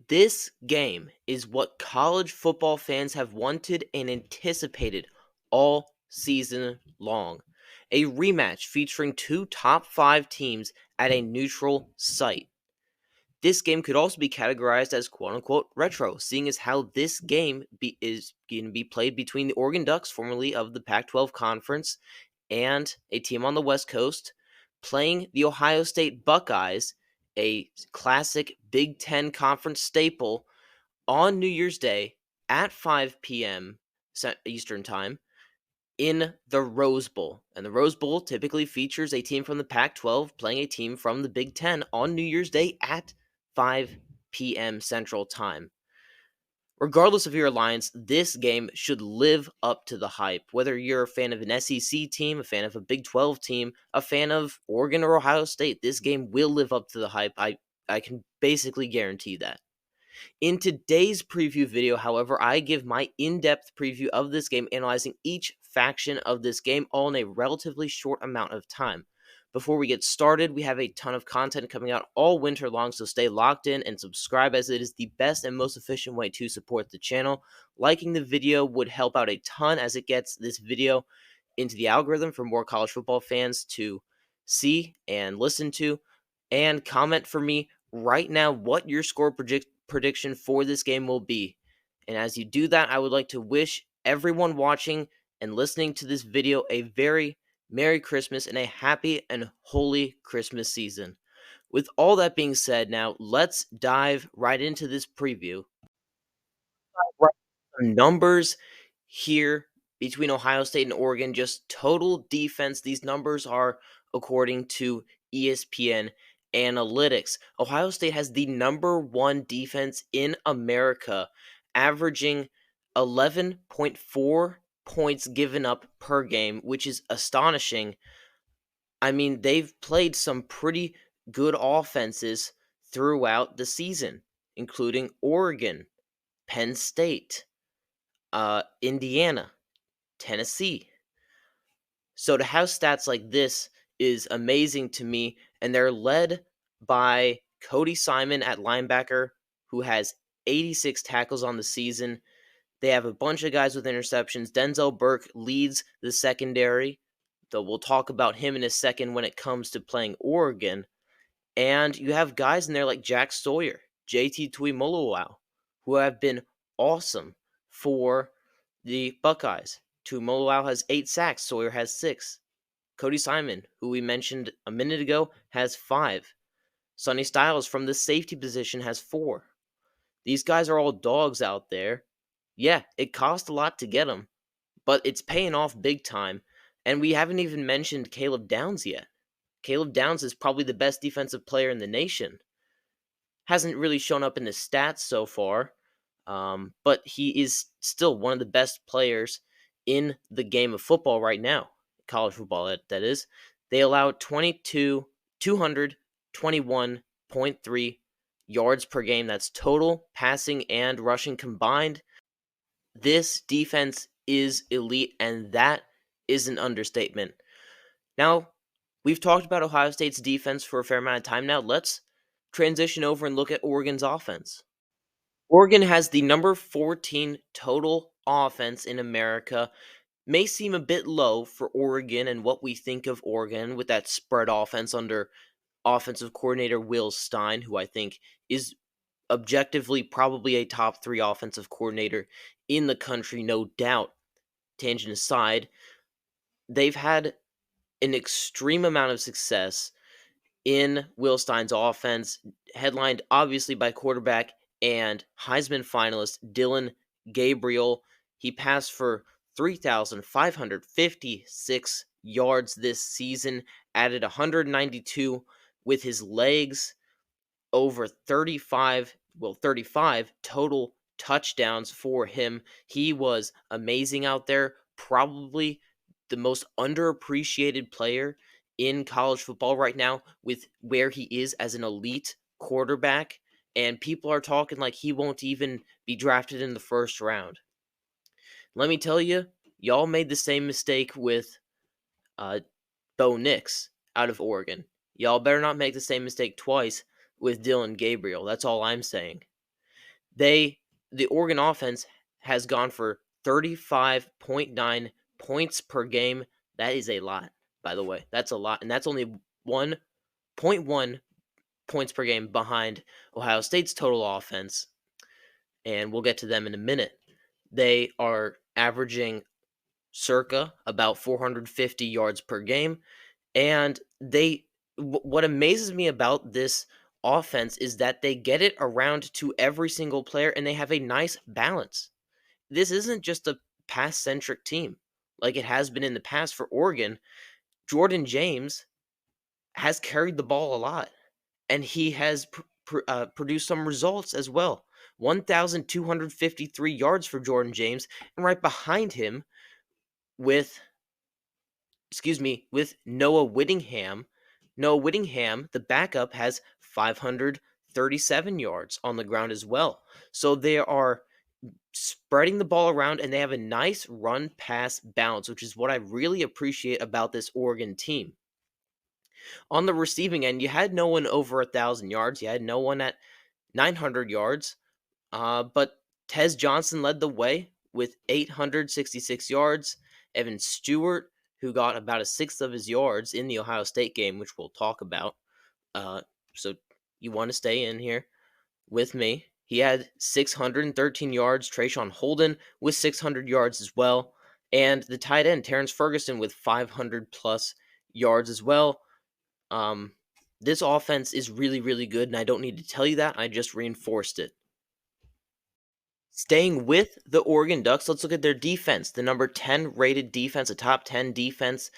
This game is what college football fans have wanted and anticipated all season long. A rematch featuring two top 5 teams at a neutral site. This game could also be categorized as quote unquote retro, seeing as how this game is going to be played between the Oregon Ducks, formerly of the Pac 12 Conference, and a team on the West Coast, playing the Ohio State Buckeyes, a classic Big Ten Conference staple, on New Year's Day at 5 p.m. Eastern Time in the Rose Bowl. And the Rose Bowl typically features a team from the Pac 12 playing a team from the Big Ten on New Year's Day at 5 p.m. Central Time. Regardless of your alliance, this game should live up to the hype. Whether you're a fan of an SEC team, a fan of a Big 12 team, a fan of Oregon or Ohio State, this game will live up to the hype. I can basically guarantee that. In today's preview video, however, I give my in-depth preview of this game, analyzing each faction of this game all in a relatively short amount of time. Before we get started, we have a ton of content coming out all winter long, so stay locked in and subscribe, as it is the best and most efficient way to support the channel. Liking the video would help out a ton, as it gets this video into the algorithm for more college football fans to see and listen to. And comment for me right now what your score prediction for this game will be. And as you do that, I would like to wish everyone watching and listening to this video a very Merry Christmas and a happy and holy Christmas season. With all that being said, now let's dive right into this preview. Some numbers here between Ohio State and Oregon, just total defense. These numbers are according to ESPN Analytics. Ohio State has the number 1 defense in America, averaging 11.4 points given up per game, which is astonishing. I mean, they've played some pretty good offenses throughout the season, including Oregon, Penn State, Indiana, Tennessee. So to have stats like this is amazing to me, and they're led by Cody Simon at linebacker, who has 86 tackles on the season. They have a bunch of guys with interceptions. Denzel Burke leads the secondary, though we'll talk about him in a second when it comes to playing Oregon. And you have guys in there like Jack Sawyer, JT Tuimoloau, who have been awesome for the Buckeyes. Tuimoloau has 8 sacks, Sawyer has 6. Cody Simon, who we mentioned a minute ago, has 5. Sonny Styles from the safety position has 4. These guys are all dogs out there. Yeah, it cost a lot to get them, but it's paying off big time. And we haven't even mentioned Caleb Downs yet. Caleb Downs is probably the best defensive player in the nation. Hasn't really shown up in the stats so far, but he is still one of the best players in the game of football right now. College football, that is. They allowed 221.3 yards per game. That's total passing and rushing combined. This defense is elite, and that is an understatement. Now, we've talked about Ohio State's defense for a fair amount of time now. Let's transition over and look at Oregon's offense. Oregon has the number 14 total offense in America. May seem a bit low for Oregon and what we think of Oregon with that spread offense under offensive coordinator Will Stein, who I think is objectively probably a top 3 offensive coordinator in the country, no doubt. Tangent aside, they've had an extreme amount of success in Will Stein's offense, headlined obviously by quarterback and Heisman finalist Dillon Gabriel. He passed for 3,556 yards this season, added 192 with his legs, over 35 total touchdowns for him. He was amazing out there, probably the most underappreciated player in college football right now, with where he is as an elite quarterback, and people are talking like he won't even be drafted in the first round. Let me tell you, y'all made the same mistake with Bo Nix out of Oregon. Y'all better not make the same mistake twice with Dillon Gabriel. That's all I'm saying. The Oregon offense has gone for 35.9 points per game. That is a lot, by the way. That's a lot. And that's only 1.1 points per game behind Ohio State's total offense. And we'll get to them in a minute. They are averaging circa about 450 yards per game. And what amazes me about this offense is that they get it around to every single player and they have a nice balance. This isn't just a pass centric team like it has been in the past for Oregon. Jordan James has carried the ball a lot and he has produced some results as well. 1,253 yards for Jordan James, and right behind him with with Noah Whittingham. Noah Whittingham, the backup, has 537 yards on the ground as well. So they are spreading the ball around and they have a nice run pass balance, which is what I really appreciate about this Oregon team. On the receiving end, you had no one over 1,000 yards. You had no one at 900 yards. But Tez Johnson led the way with 866 yards. Evan Stewart, who got about a sixth of his yards in the Ohio State game, which we'll talk about. So you want to stay in here with me. He had 613 yards. Trayshawn Holden with 600 yards as well. And the tight end, Terrence Ferguson, with 500 plus yards as well. This offense is really, really good, and I don't need to tell you that. I just reinforced it. Staying with the Oregon Ducks, let's look at their defense. The number 10 rated defense, a top 10 defense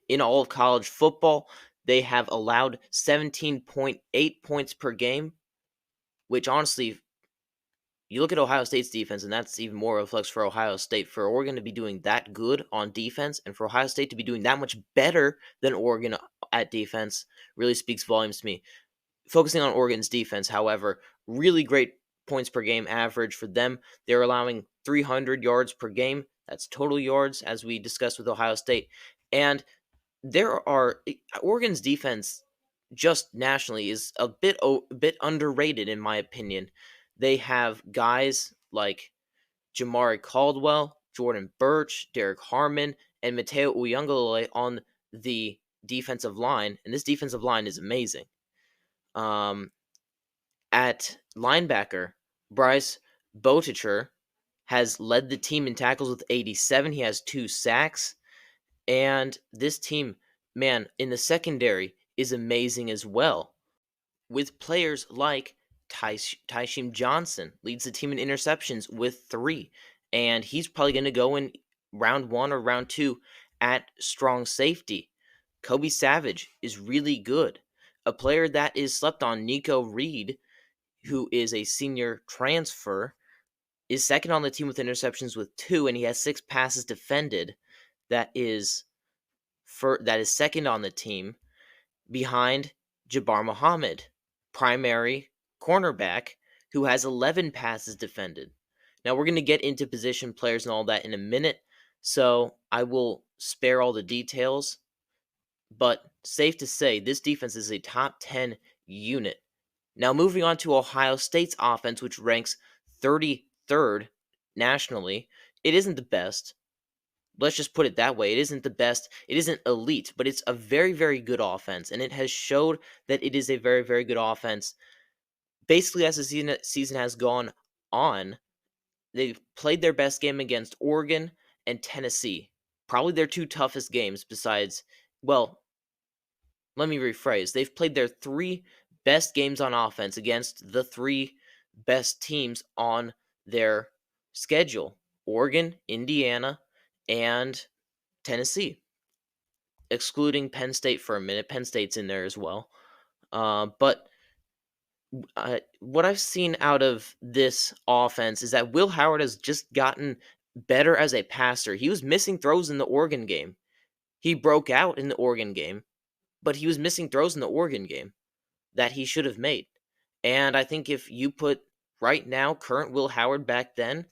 in all of college football. They have allowed 17.8 points per game, which honestly, you look at Ohio State's defense, and that's even more of a flex for Ohio State. For Oregon to be doing that good on defense, and for Ohio State to be doing that much better than Oregon at defense, really speaks volumes to me. Focusing on Oregon's defense, however, really great points per game average for them. They're allowing 300 yards per game. That's total yards, as we discussed with Ohio State. And Oregon's defense just nationally is a bit underrated in my opinion. They have guys like Jamari Caldwell, Jordan Birch, Derek Harmon, and Mateo Uyunglele on the defensive line, and this defensive line is amazing. At linebacker, Bryce Botticher has led the team in tackles with 87. He has 2 sacks. And this team, man, in the secondary is amazing as well. With players like Tyshim Johnson, leads the team in interceptions with 3. And he's probably going to go in round 1 or round 2 at strong safety. Kobe Savage is really good. A player that is slept on, Nico Reed, who is a senior transfer, is second on the team with interceptions with 2, and he has 6 passes defended. That is second on the team behind Jabbar Muhammad, primary cornerback, who has 11 passes defended. Now we're going to get into position players and all that in a minute, so I will spare all the details, but safe to say this defense is a top 10 unit. Now, moving on to Ohio State's offense, which ranks 33rd nationally. It isn't the best. Let's just put it that way. It isn't the best. It isn't elite, but it's a very, very good offense. And it has showed that it is a very, very good offense. Basically, as the season has gone on, they've played their best game against Oregon and Tennessee. Probably their 2 toughest games besides, well, let me rephrase. They've played their 3 best games on offense against the 3 best teams on their schedule: Oregon, Indiana, and Tennessee. Excluding Penn State for a minute. Penn State's in there as well. But what I've seen out of this offense is that Will Howard has just gotten better as a passer. He was missing throws in the Oregon game. He broke out in the Oregon game, but he was missing throws in the Oregon game that he should have made. And I think if you put right now current Will Howard back then,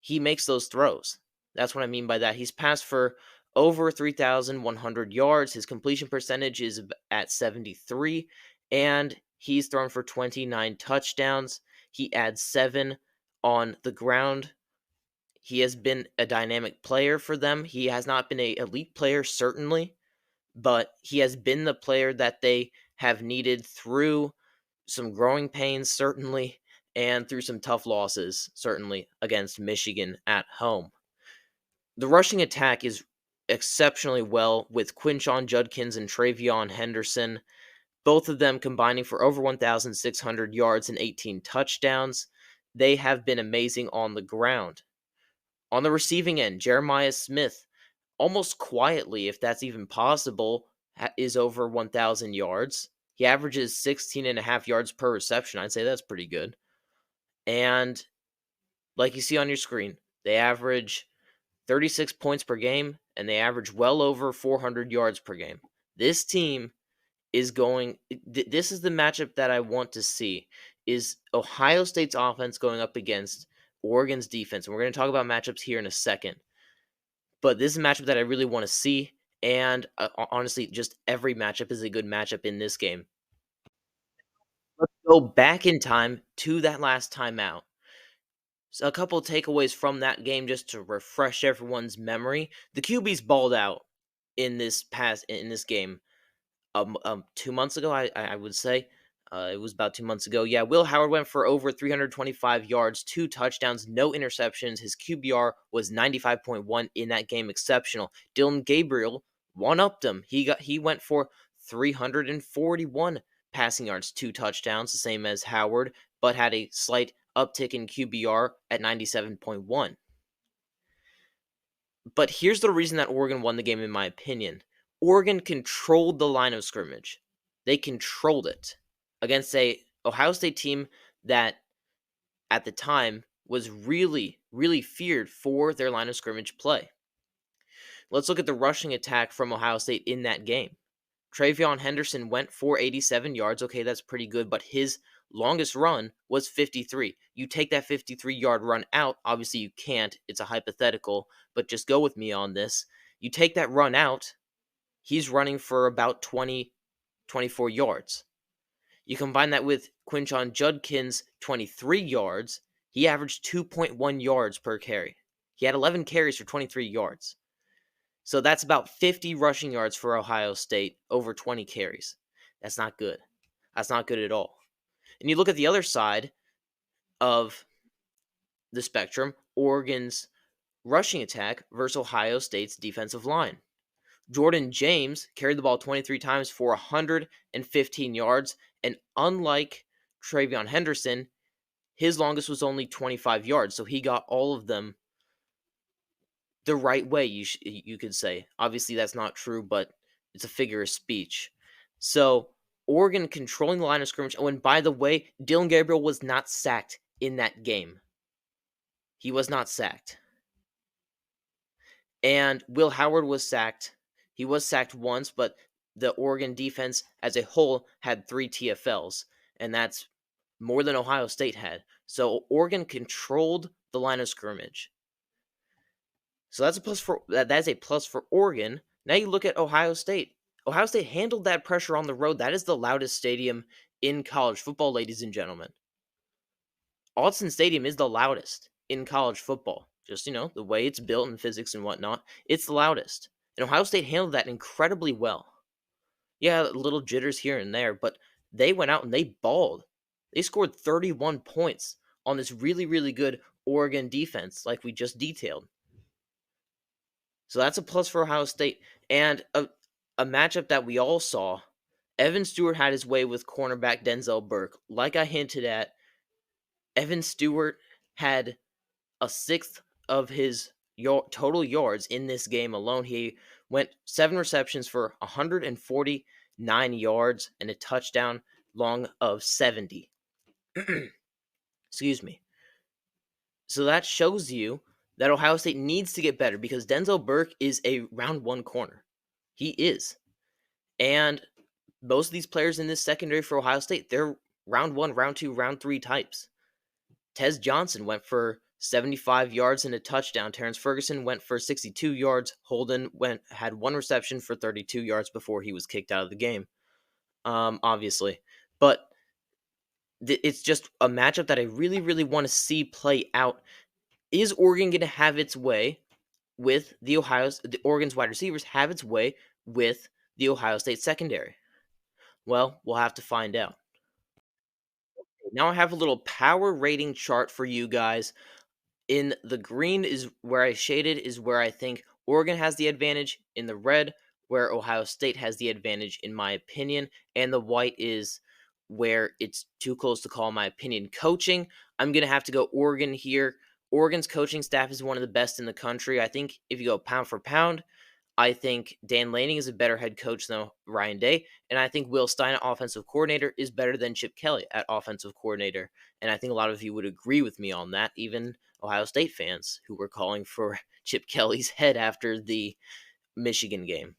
he makes those throws. That's what I mean by that. He's passed for over 3,100 yards. His completion percentage is at 73, and he's thrown for 29 touchdowns. He adds 7 on the ground. He has been a dynamic player for them. He has not been an elite player, certainly, but he has been the player that they have needed through some growing pains, certainly, and through some tough losses, certainly, against Michigan at home. The rushing attack is exceptionally well with Quinshon Judkins and Travion Henderson, both of them combining for over 1,600 yards and 18 touchdowns. They have been amazing on the ground. On the receiving end, Jeremiah Smith, almost quietly, if that's even possible, is over 1,000 yards. He averages 16 and a half yards per reception. I'd say that's pretty good. And like you see on your screen, they average 36 points per game, and they average well over 400 yards per game. This team is going this is the matchup that I want to see, is Ohio State's offense going up against Oregon's defense. And we're going to talk about matchups here in a second. But this is a matchup that I really want to see, and honestly, just every matchup is a good matchup in this game. Let's go back in time to that last timeout. So a couple of takeaways from that game just to refresh everyone's memory. The QBs balled out in this game 2 months ago, I would say. It was about 2 months ago. Yeah, Will Howard went for over 325 yards, 2 touchdowns, no interceptions. His QBR was 95.1 in that game, exceptional. Dylan Gabriel one-upped him. He went for 341 passing yards, 2 touchdowns, the same as Howard, but had a slight uptick in QBR at 97.1. But here's the reason that Oregon won the game, in my opinion. Oregon controlled the line of scrimmage. They controlled it against a Ohio State team that at the time was really, really feared for their line of scrimmage play. Let's look at the rushing attack from Ohio State in that game. Travion Henderson went for 87 yards. Okay, that's pretty good, but his longest run was 53. You take that 53-yard run out. Obviously, you can't. It's a hypothetical, but just go with me on this. You take that run out, he's running for about 20, 24 yards. You combine that with Quinshon Judkins' 23 yards, he averaged 2.1 yards per carry. He had 11 carries for 23 yards. So that's about 50 rushing yards for Ohio State over 20 carries. That's not good. That's not good at all. And you look at the other side of the spectrum, Oregon's rushing attack versus Ohio State's defensive line. Jordan James carried the ball 23 times for 115 yards, and unlike Travion Henderson, his longest was only 25 yards, so he got all of them the right way, you could say. Obviously, that's not true, but it's a figure of speech. So, Oregon controlling the line of scrimmage. Oh, and by the way, Dylan Gabriel was not sacked in that game. He was not sacked. And Will Howard was sacked. He was sacked once, but the Oregon defense as a whole had 3 TFLs, and that's more than Ohio State had. So, Oregon controlled the line of scrimmage. So that's a plus for Oregon. Now you look at Ohio State. Ohio State handled that pressure on the road. That is the loudest stadium in college football, ladies and gentlemen. Autzen Stadium is the loudest in college football. Just, the way it's built and physics and whatnot, it's the loudest. And Ohio State handled that incredibly well. Yeah, little jitters here and there, but they went out and they balled. They scored 31 points on this really, really good Oregon defense, like we just detailed. So that's a plus for Ohio State. And a matchup that we all saw, Evan Stewart had his way with cornerback Denzel Burke. Like I hinted at, Evan Stewart had a sixth of his total yards in this game alone. He went 7 receptions for 149 yards and a touchdown long of 70. Excuse me. So that shows you that Ohio State needs to get better because Denzel Burke is a round 1 corner. He is. And most of these players in this secondary for Ohio State, they're round 1, round 2, round 3 types. Tez Johnson went for 75 yards and a touchdown. Terrence Ferguson went for 62 yards. Holden had 1 reception for 32 yards before he was kicked out of the game, obviously. But It's just a matchup that I really, really want to see play out. Is Oregon going to have its way with the Oregon's wide receivers have its way with the Ohio State secondary? Well, we'll have to find out. Now I have a little power rating chart for you guys. In the green is where I shaded is where I think Oregon has the advantage. In the red, where Ohio State has the advantage, in my opinion. And the white is where it's too close to call my opinion. Coaching, I'm going to have to go Oregon here. Oregon's coaching staff is one of the best in the country. I think if you go pound for pound, I think Dan Lanning is a better head coach than Ryan Day, and I think Will Stein, offensive coordinator, is better than Chip Kelly at offensive coordinator. And I think a lot of you would agree with me on that, even Ohio State fans who were calling for Chip Kelly's head after the Michigan game.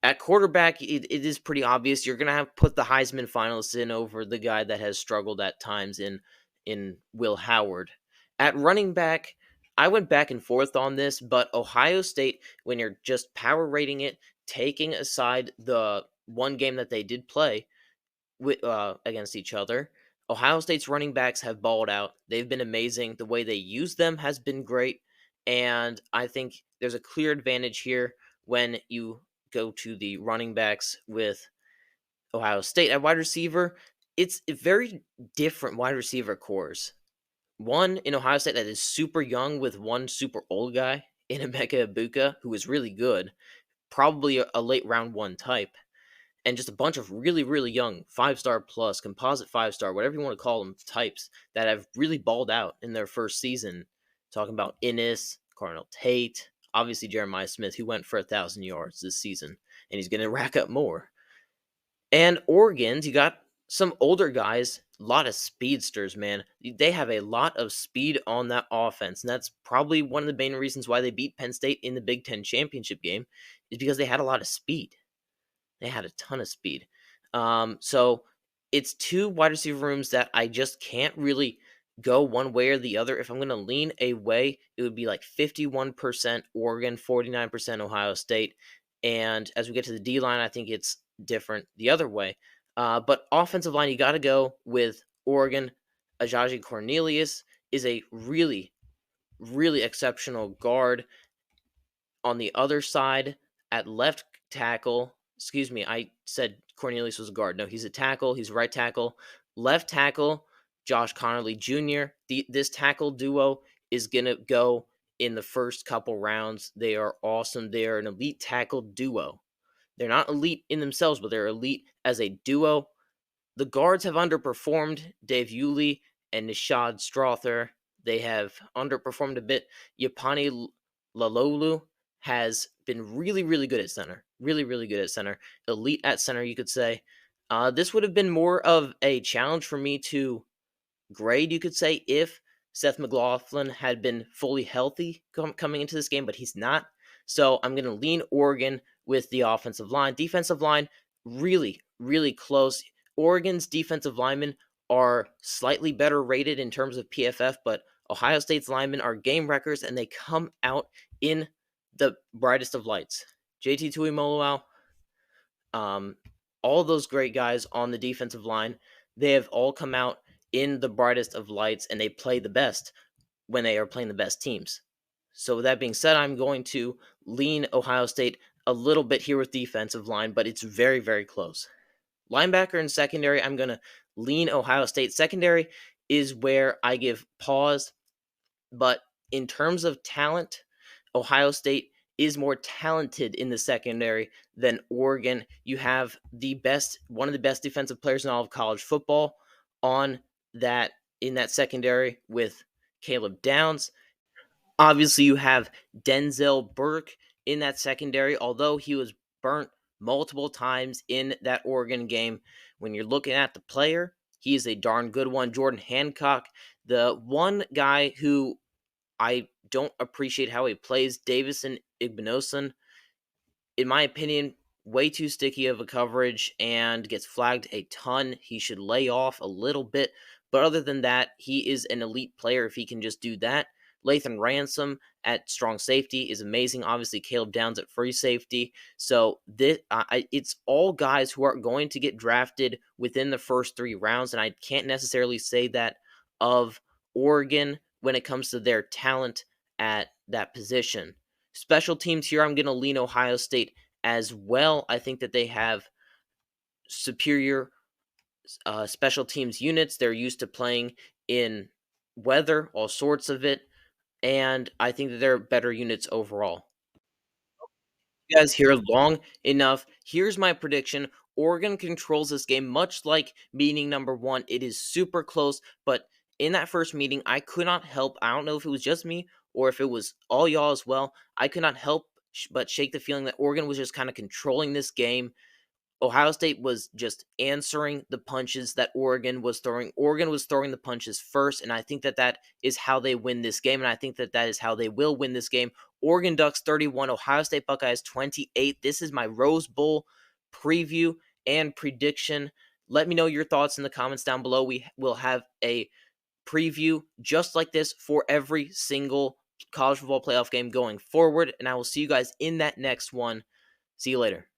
At quarterback, it is pretty obvious you're gonna have put the Heisman finalists in over the guy that has struggled at times in Will Howard. At running back, I went back and forth on this, but Ohio State, when you're just power rating it, taking aside the one game that they did play against each other, Ohio State's running backs have balled out. They've been amazing. The way they use them has been great, and I think there's a clear advantage here when you go to the running backs with Ohio State at wide receiver. It's a very different wide receiver cores. One in Ohio State that is super young with one super old guy in Emeka Ibuka, who is really good, probably a late round one type, and just a bunch of really, really young 5-star plus, composite 5-star, whatever you want to call them, types that have really balled out in their first season. Talking about Innis, Cardinal Tate, obviously Jeremiah Smith, who went for 1,000 yards this season, and he's going to rack up more. And Oregon's, you got some older guys, a lot of speedsters, man. They have a lot of speed on that offense, and that's probably one of the main reasons why they beat Penn State in the Big Ten championship game, is because they had a lot of speed. They had a ton of speed. So it's two wide receiver rooms that I just can't really go one way or the other. If I'm going to lean a way, it would be like 51% Oregon, 49% Ohio State. And as we get to the D line, I think it's different the other way. But offensive line, you got to go with Oregon. Ajaji Cornelius is a really, really exceptional guard. On the other side, at left tackle, excuse me, I said Cornelius was a guard. No, he's a tackle. He's a right tackle. Left tackle, Josh Connerly Jr. This tackle duo is going to go in the first couple rounds. They are awesome. They are an elite tackle duo. They're not elite in themselves, but they're elite as a duo. The guards have underperformed. Dave Yulee and Nishad Strother, they have underperformed a bit. Yapani Lalolu has been really, really good at center. Really, really good at center. Elite at center, you could say. This would have been more of a challenge for me to grade, you could say, if Seth McLaughlin had been fully healthy coming into this game, but he's not. So I'm going to lean Oregon with the offensive line. Defensive line, really, really close. Oregon's defensive linemen are slightly better rated in terms of PFF, but Ohio State's linemen are game wreckers, and they come out in the brightest of lights. JT Tuimoloau, all those great guys on the defensive line, they have all come out in the brightest of lights, and they play the best when they are playing the best teams. So with that being said, I'm going to lean Ohio State a little bit here with defensive line, but it's very, very close. Linebacker and secondary, I'm going to lean Ohio State. Secondary is where I give pause, but in terms of talent, Ohio State is more talented in the secondary than Oregon. You have one of the best defensive players in all of college football on that in that secondary with Caleb Downs. Obviously, you have Denzel Burke in that secondary, although he was burnt multiple times in that Oregon game. When you're looking at the player, he is a darn good one. Jordan Hancock, the one guy who I don't appreciate how he plays, Davison Igbinosun, in my opinion, way too sticky of a coverage and gets flagged a ton. He should lay off a little bit. But other than that, he is an elite player if he can just do that. Lathan Ransom at strong safety is amazing. Obviously, Caleb Downs at free safety. So it's all guys who are going to get drafted within the first 3 rounds, and I can't necessarily say that of Oregon when it comes to their talent at that position. Special teams here, I'm going to lean Ohio State as well. I think that they have superior special teams units. They're used to playing in weather, all sorts of it, and I think that they're better units overall. You guys here long enough. Here's my prediction. Oregon controls this game much like meeting number one. It is super close, but in that first meeting, I could not help. I don't know if it was just me or if it was all y'all as well. I could not help but shake the feeling that Oregon was just kind of controlling this game. Ohio State was just answering the punches that Oregon was throwing. Oregon was throwing the punches first, and I think that that is how they win this game, and I think that that is how they will win this game. Oregon Ducks 31, Ohio State Buckeyes 28. This is my Rose Bowl preview and prediction. Let me know your thoughts in the comments down below. We will have a preview just like this for every single college football playoff game going forward, and I will see you guys in that next one. See you later.